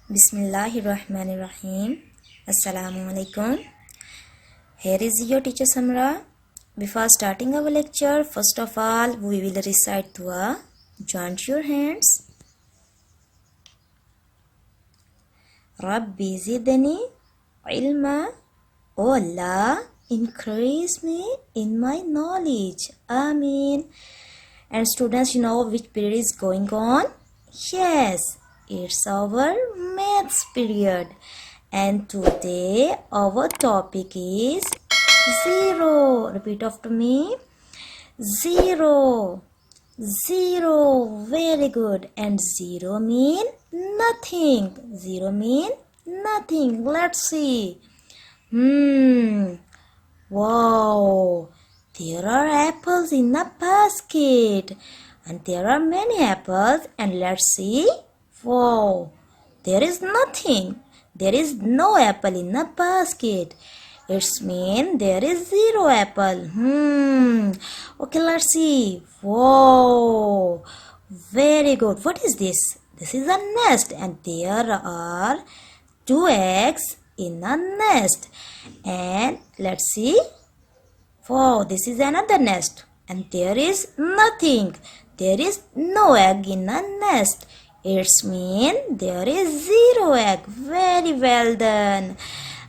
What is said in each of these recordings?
Bismillahirrahmanirrahim. Assalamu alaikum. Here is your teacher Samra. Before starting our lecture, first of all, we will recite dua. Join your hands. Rabbi zidni ilma. Oh Allah, increase me in my knowledge. Ameen. And students, you know which period is going on? Yes, it's our maths period. And today our topic is zero. Repeat after me. Zero. Zero. Very good. And zero mean nothing. Zero mean nothing. Let's see. Wow. There are apples in a basket. And there are many apples. And let's see. Wow. There is nothing. There is no apple in a basket. It's mean there is zero apple. Okay, let's see. Wow. Very good. What is this? This is a nest. And there are 2 eggs in a nest. And let's see. Wow, this is another nest. And there is nothing. There is no egg in a nest. It's mean there is zero egg. Very well done.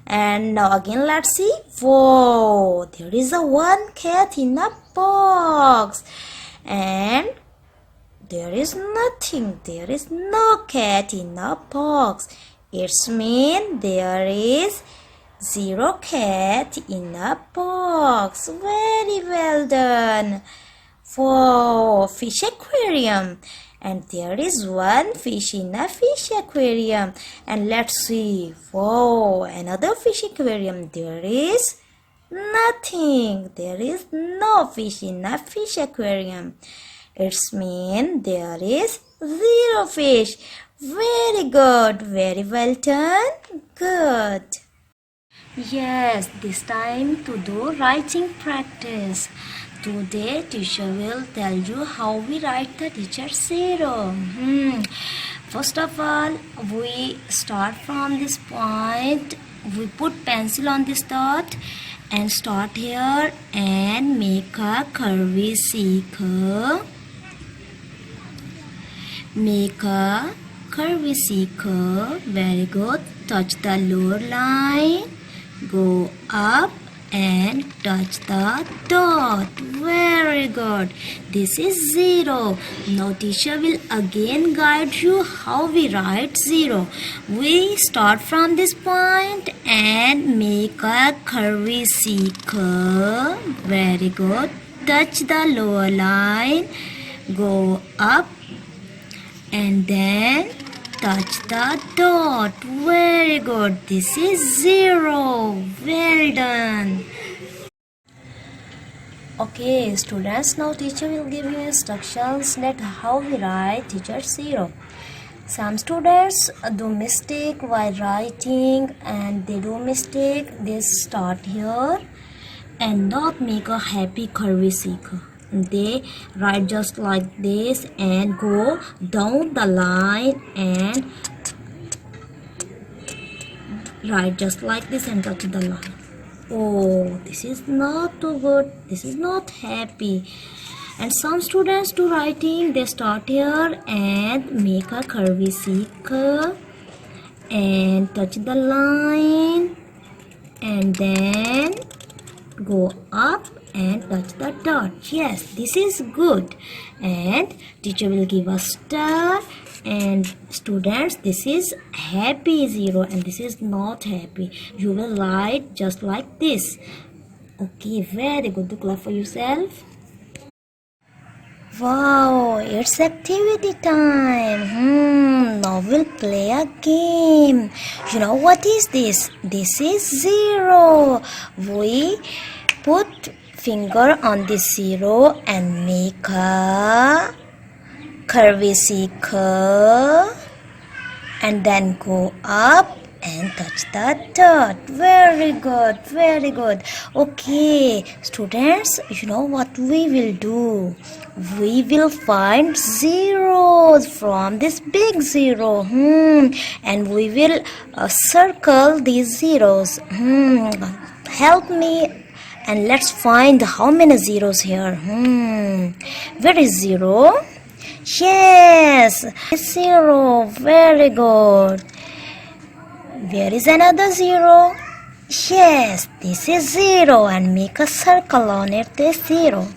And now again let's see. Whoa, there is a 1 cat in a box. And there is nothing. There is no cat in a box. It's mean there is 0 cat in a box. Very well done. Whoa, fish aquarium. And there is 1 fish in a fish aquarium. And let's see. Whoa, another fish aquarium. There is nothing. There is no fish in a fish aquarium. It's mean there is 0 fish. Very good. Very well done. Good. Yes, this time to do writing practice. Today teacher will tell you how we write the teacher zero. First of all, we start from this point. We put pencil on this dot and start here and make a curvy circle. Make a curvy circle. Very good. Touch the lower line. Go up and touch the dot. Very good. This is zero. Now teacher will again guide you how we write zero. We start from this point and make a curvy circle. Very good. Touch the lower line. Go up and then touch the dot. Very good. This is zero. Well done. Okay, students, now teacher will give you instructions that how we write teacher zero. Some students do mistake while writing, and they do mistake. They start here and not make a happy curvy circle. They write just like this and go down the line and write just like this and touch the line. Oh, this is not too good. This is not happy. And some students do writing. They start here and make a curvy circle and touch the line and then go up and touch the dot. Yes, this is good. And teacher will give a star. And students, this is happy zero and this is not happy. You will write just like this. Okay, very good. Do clap for yourself. Wow, it's activity time. Now we'll play a game. You know what is this? This is zero. We put finger on the zero and make a curvy circle and then go up and touch the dot. Very good, very good. Okay, students, you know what we will do? We will find zeros from this big zero. And we will circle these zeros. Help me and let's find how many zeros here. Where is zero? Yes, zero. Very good. Where is another zero? Yes, this is zero and make a circle on it, this zero.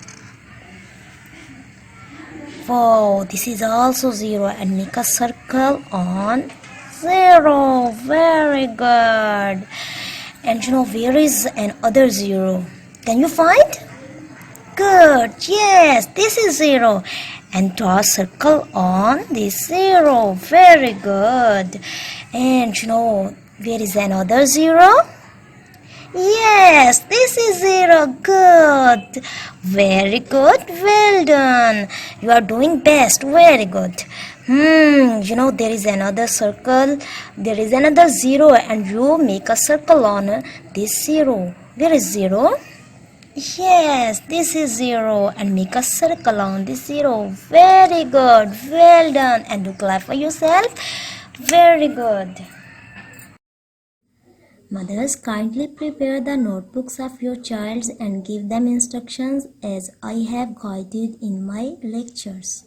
Wow, this is also zero and make a circle on zero. Very good. And you know where is another zero? Can you find? Good. Yes, this is zero. And draw a circle on this zero. Very good. And you know where is another zero? Yes, this is zero. Good. Very good. Well done. You are doing best. Very good. You know there is another circle. There is another zero and you make a circle on this zero. Where is zero? Yes, this is zero and make a circle on this zero. Very good. Well done. And do clap for yourself. Very good. Mothers, kindly prepare the notebooks of your child and give them instructions as I have guided in my lectures.